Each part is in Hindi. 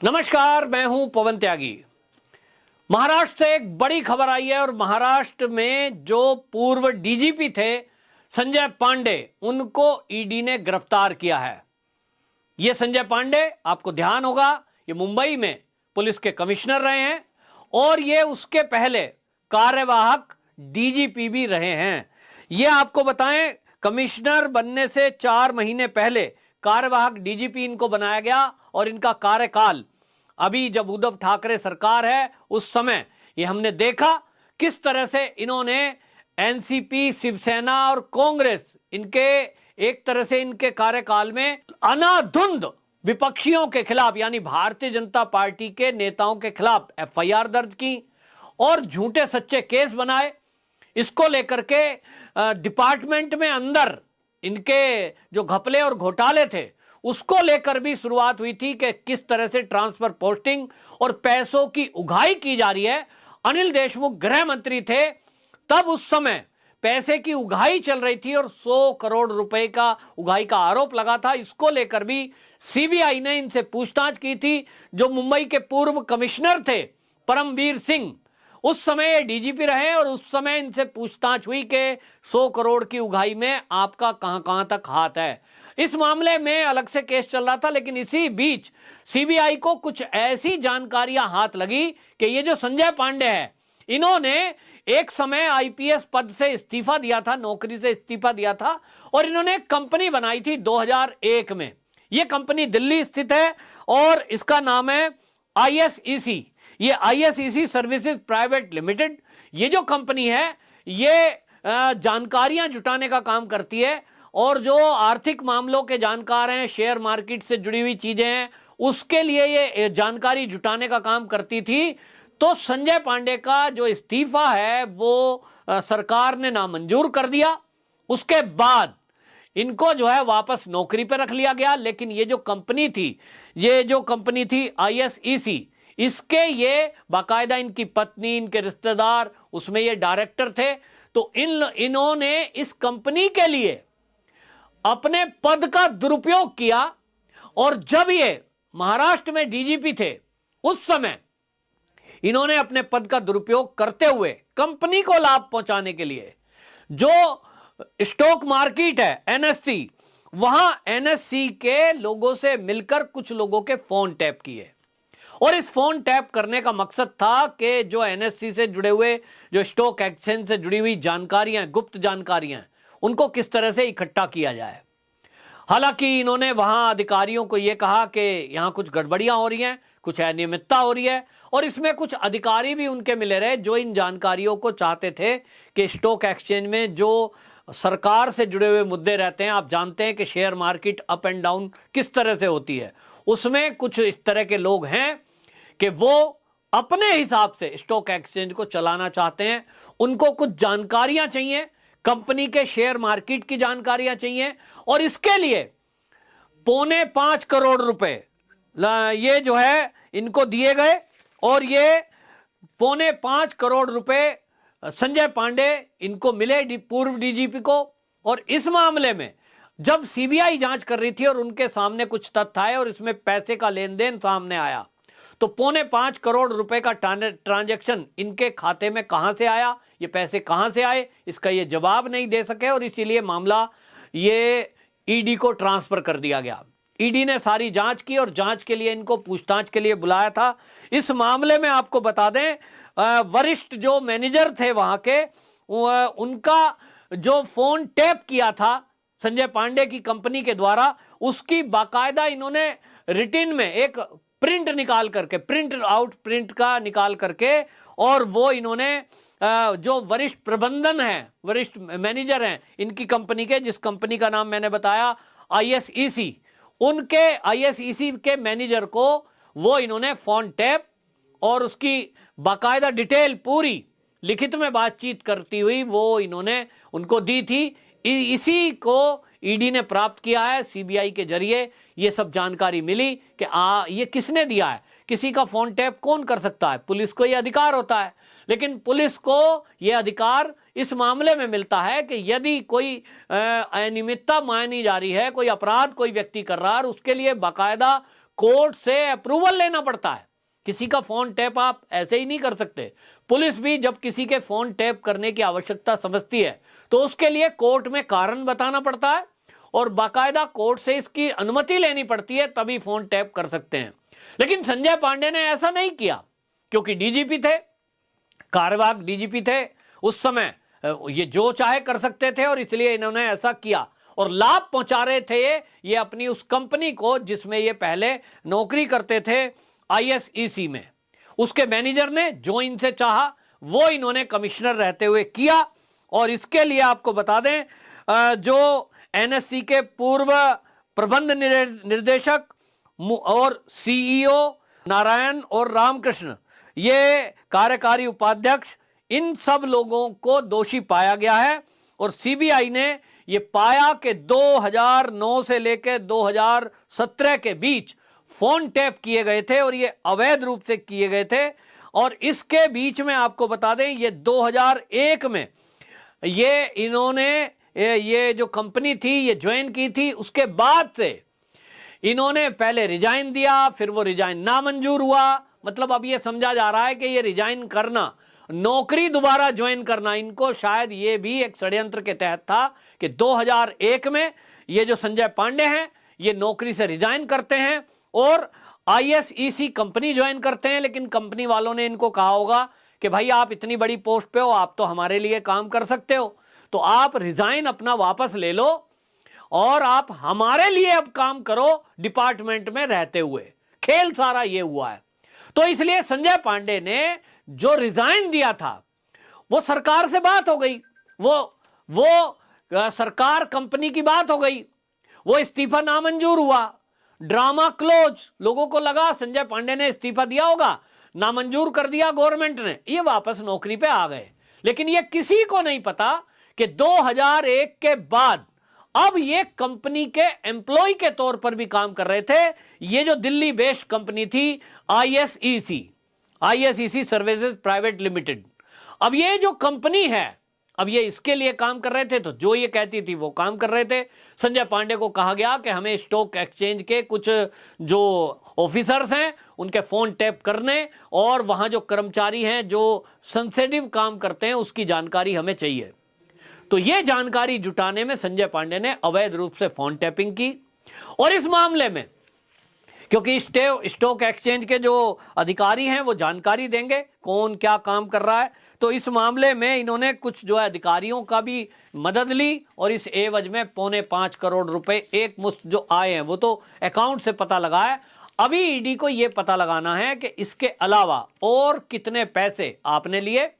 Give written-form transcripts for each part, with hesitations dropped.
नमस्कार, मैं हूं पवन त्यागी। महाराष्ट्र से एक बड़ी खबर आई है और महाराष्ट्र में जो पूर्व डीजीपी थे संजय पांडे, उनको ईडी ने गिरफ्तार किया है। ये संजय पांडे, आपको ध्यान होगा, ये मुंबई में पुलिस के कमिश्नर रहे हैं और ये उसके पहले कार्यवाहक डीजीपी भी रहे हैं। ये आपको बताएं, कमिश्नर बनने से 4 महीने पहले कार्यवाहक डीजीपी इनको बनाया गया और इनका कार्यकाल अभी जब उद्धव ठाकरे सरकार है उस समय ये हमने देखा किस तरह से इन्होंने एनसीपी, शिवसेना और कांग्रेस, इनके एक तरह से इनके कार्यकाल में अनाधुंध विपक्षियों के खिलाफ यानी भारतीय जनता पार्टी के नेताओं के खिलाफ एफआईआर दर्ज की और झूठे सच्चे केस बनाए। इसको लेकर के डिपार्टमेंट में अंदर इनके जो घपले और घोटाले थे उसको लेकर भी शुरुआत हुई थी कि किस तरह से ट्रांसफर पोस्टिंग और पैसों की उगाही की जा रही है। अनिल देशमुख गृह मंत्री थे, तब उस समय पैसे की उगाही चल रही थी और 100 करोड़ रुपए का उगाही का आरोप लगा था। इसको लेकर भी सीबीआई ने इनसे पूछताछ की थी। जो मुंबई के पूर्व कमिश्नर थे परमवीर सिंह, उस समय ये डीजीपी रहे और उस समय इनसे पूछताछ हुई कि 100 करोड़ की उगाही में आपका कहां तक हाथ है। इस मामले में अलग से केस चल रहा था, लेकिन इसी बीच सीबीआई को कुछ ऐसी जानकारियां हाथ लगी कि ये जो संजय पांडे है, इन्होंने एक समय आईपीएस पद से इस्तीफा दिया था, नौकरी से इस्तीफा दिया था और इन्होंने एक कंपनी बनाई थी 2001 में। यह कंपनी दिल्ली स्थित है और इसका नाम है आईएसईसी। ये आईएसईसी सर्विसेज प्राइवेट लिमिटेड, ये जो कंपनी है ये जानकारियां जुटाने का काम करती है और जो आर्थिक मामलों के जानकार हैं, शेयर मार्केट से जुड़ी हुई चीजें हैं, उसके लिए ये जानकारी जुटाने का काम करती थी। तो संजय पांडे का जो इस्तीफा है वो सरकार ने नामंजूर कर दिया। उसके बाद इनको जो है वापस नौकरी पर रख लिया गया। लेकिन ये जो कंपनी थी आईएसईसी, इसके ये बाकायदा इनकी पत्नी, इनके रिश्तेदार उसमें ये डायरेक्टर थे। तो इन्होंने इस कंपनी के लिए अपने पद का दुरुपयोग किया और जब ये महाराष्ट्र में डीजीपी थे उस समय इन्होंने अपने पद का दुरुपयोग करते हुए कंपनी को लाभ पहुंचाने के लिए जो स्टॉक मार्केट है एनएससी, वहां एनएससी के लोगों से मिलकर कुछ लोगों के फोन टैप किए और इस फोन टैप करने का मकसद था कि जो एनएससी से जुड़े हुए, जो स्टॉक एक्सचेंज से जुड़ी हुई जानकारियां, गुप्त जानकारियां, उनको किस तरह से इकट्ठा किया जाए। हालांकि इन्होंने वहां अधिकारियों को यह कहा कि यहां कुछ गड़बड़ियां हो रही हैं, कुछ अनियमितता हो रही है और इसमें कुछ अधिकारी भी उनके मिले रहे जो इन जानकारियों को चाहते थे कि स्टॉक एक्सचेंज में जो सरकार से जुड़े हुए मुद्दे रहते हैं, आप जानते हैं कि share market up and down किस तरह से होती है, उसमें कुछ इस तरह के लोग हैं कि वो अपने हिसाब से स्टॉक एक्सचेंज को चलाना चाहते हैं। उनको कुछ जानकारियां चाहिए, कंपनी के शेयर मार्केट की जानकारियां चाहिए और इसके लिए 4.25 करोड़ रुपए ये जो है इनको दिए गए और ये 4.25 करोड़ रुपए संजय पांडे इनको मिले, पूर्व डीजीपी को। और इस मामले में जब सीबीआई जांच कर रही थी और उनके सामने कुछ तथ्य आए और इसमें पैसे का लेन देन सामने आया, तो 4.25 करोड़ रुपए का ट्रांजैक्शन इनके खाते में कहां से आया, ये पैसे कहां से आए, इसका ये जवाब नहीं दे सके और इसीलिए मामला ये ईडी को ट्रांसफर कर दिया गया। ईडी ने सारी जांच की और जांच के लिए इनको पूछताछ के लिए बुलाया था। इस मामले में आपको बता दें, वरिष्ठ जो मैनेजर थे वहां के, उनका जो फोन टैप किया था संजय पांडे की कंपनी के द्वारा, उसकी बाकायदा इन्होंने रिटिन में एक प्रिंट निकाल करके, प्रिंट का निकाल करके, और वो इन्होंने जो वरिष्ठ प्रबंधन है, वरिष्ठ मैनेजर हैं इनकी कंपनी के, जिस कंपनी का नाम मैंने बताया आईएसईसी, उनके आईएसईसी के मैनेजर को वो इन्होंने फोन टैप और उसकी बाकायदा डिटेल पूरी लिखित में बातचीत करती हुई वो इन्होंने उनको दी थी। इसी को ईडी ने प्राप्त किया है सीबीआई के जरिए। ये सब जानकारी मिली कि ये किसने दिया है। किसी का फोन टैप कौन कर सकता है? पुलिस को ये अधिकार होता है, लेकिन पुलिस को ये अधिकार इस मामले में मिलता है कि यदि कोई अनियमितता मानी जा रही है, कोई अपराध कोई व्यक्ति कर रहा है और उसके लिए बाकायदा कोर्ट से अप्रूवल लेना पड़ता है। किसी का फोन टैप आप ऐसे ही नहीं कर सकते। पुलिस भी जब किसी के फोन टैप करने की आवश्यकता समझती है तो उसके लिए कोर्ट में कारण बताना पड़ता है और बाकायदा कोर्ट से इसकी अनुमति लेनी पड़ती है, तभी फोन टैप कर सकते हैं। लेकिन संजय पांडे ने ऐसा नहीं किया क्योंकि डीजीपी थे, कार्यवाहक डीजीपी थे उस समय, ये जो चाहे कर सकते थे और इसलिए इन्होंने ऐसा किया और लाभ पहुंचा रहे थे ये अपनी उस कंपनी को जिसमें ये पहले नौकरी करते थे ISEC में। उसके मैनेजर ने जो इनसे चाहा वो इन्होंने कमिश्नर रहते हुए किया। और इसके लिए आपको बता दें, जो NSC के पूर्व प्रबंध निर्देशक और CEO नारायण और रामकृष्ण, ये कार्यकारी उपाध्यक्ष, इन सब लोगों को दोषी पाया गया है। और CBI ने ये पाया कि 2009 से लेकर 2017 के बीच फोन टैप किए गए थे और ये अवैध रूप से किए गए थे। और इसके बीच में आपको बता दें, ये 2001 में ये इन्होंने ये जो कंपनी थी ये ज्वाइन की थी। उसके बाद से इन्होंने पहले रिजाइन दिया, फिर वो रिजाइन नामंजूर हुआ। मतलब अब ये समझा जा रहा है कि ये रिजाइन करना, नौकरी दोबारा ज्वाइन करना, इनको शायद ये भी एक षड्यंत्र के तहत था कि 2001 में ये जो संजय पांडे हैं ये नौकरी से रिजाइन करते हैं और ISEC कंपनी ज्वाइन करते हैं। लेकिन कंपनी वालों ने इनको कहा होगा कि भाई आप इतनी बड़ी पोस्ट पे हो, आप तो हमारे लिए काम कर सकते हो, तो आप रिजाइन अपना वापस ले लो और आप हमारे लिए अब काम करो डिपार्टमेंट में रहते हुए। खेल सारा ये हुआ है। तो इसलिए संजय पांडे ने जो रिजाइन दिया था वो सरकार से बात हो गई, वो सरकार कंपनी की बात हो गई, वो इस्तीफा नामंजूर हुआ, ड्रामा क्लोज। लोगों को लगा संजय पांडे ने इस्तीफा दिया होगा, नामंजूर कर दिया गवर्नमेंट ने, ये वापस नौकरी पे आ गए। लेकिन ये किसी को नहीं पता कि 2001 के बाद अब ये कंपनी के एम्प्लॉय के तौर पर भी काम कर रहे थे। ये जो दिल्ली बेस्ड कंपनी थी ISEC सर्विसेज प्राइवेट लिमिटेड, अब ये जो कंपनी है अब ये इसके लिए काम कर रहे थे, तो जो ये कहती थी वो काम कर रहे थे। संजय पांडे को कहा गया कि हमें स्टॉक एक्सचेंज के कुछ जो ऑफिसर्स हैं उनके फोन टैप करने और वहां जो कर्मचारी हैं जो सेंसिटिव काम करते हैं उसकी जानकारी हमें चाहिए। तो ये जानकारी जुटाने में संजय पांडे ने अवैध रूप से फोन टैपिंग की। और इस मामले में क्योंकि स्टॉक एक्सचेंज के जो अधिकारी हैं वो जानकारी देंगे कौन क्या काम कर रहा है, तो इस मामले में इन्होंने कुछ जो है अधिकारियों का भी मदद ली और इस एवज में 4.25 करोड़ रुपए एक मुश्त जो आए हैं वो तो अकाउंट से पता लगा है। अभी ईडी को यह पता लगाना है कि इसके अलावा और कितने पैसे आपने लिए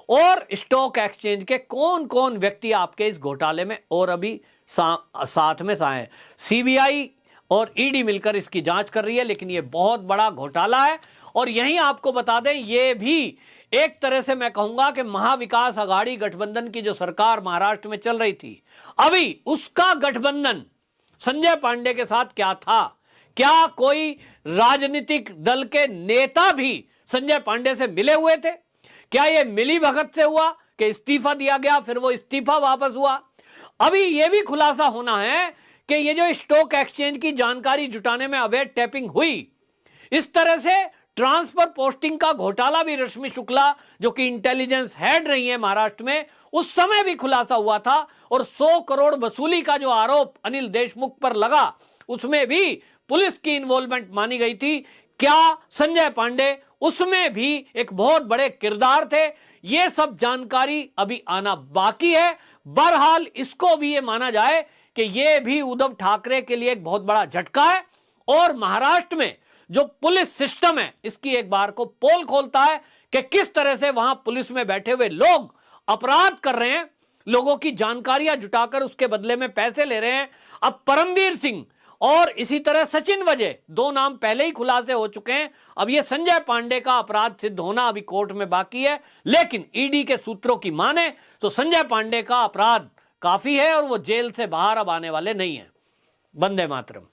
और स्टॉक एक्सचेंज के कौन कौन व्यक्ति आपके इस घोटाले में और अभी साथ में हैं। CBI और ईडी मिलकर इसकी जांच कर रही है, लेकिन यह बहुत बड़ा घोटाला है। और यहीं आपको बता दें, यह भी एक तरह से मैं कहूंगा कि महाविकास आघाड़ी गठबंधन की जो सरकार महाराष्ट्र में चल रही थी, अभी उसका गठबंधन संजय पांडे के साथ क्या था? क्या कोई राजनीतिक दल के नेता भी संजय पांडे से मिले हुए थे? क्या यह मिली भगत से हुआ कि इस्तीफा दिया गया फिर वो इस्तीफा वापस हुआ? अभी यह भी खुलासा होना है कि ये जो स्टॉक एक्सचेंज की जानकारी जुटाने में अवैध टैपिंग हुई, इस तरह से ट्रांसफर पोस्टिंग का घोटाला भी रश्मि शुक्ला जो कि इंटेलिजेंस हेड रही है महाराष्ट्र में, उस समय भी खुलासा हुआ था। और 100 करोड़ वसूली का जो आरोप अनिल देशमुख पर लगा उसमें भी पुलिस की इन्वॉल्वमेंट मानी गई थी। क्या संजय पांडे उसमें भी एक बहुत बड़े किरदार थे? यह सब जानकारी अभी आना बाकी है। बहरहाल इसको भी यह माना जाए कि यह भी उद्धव ठाकरे के लिए एक बहुत बड़ा झटका है और महाराष्ट्र में जो पुलिस सिस्टम है इसकी एक बार को पोल खोलता है कि किस तरह से वहां पुलिस में बैठे हुए लोग अपराध कर रहे हैं, लोगों की जानकारियां जुटाकर उसके बदले में पैसे ले रहे हैं। अब परमवीर सिंह और इसी तरह सचिन वजह, 2 नाम पहले ही खुलासे हो चुके हैं। अब यह संजय पांडे का अपराध सिद्ध होना अभी कोर्ट में बाकी है, लेकिन ईडी के सूत्रों की माने तो संजय पांडे का अपराध काफी है और वो जेल से बाहर अब आने वाले नहीं है। वंदे मातरम।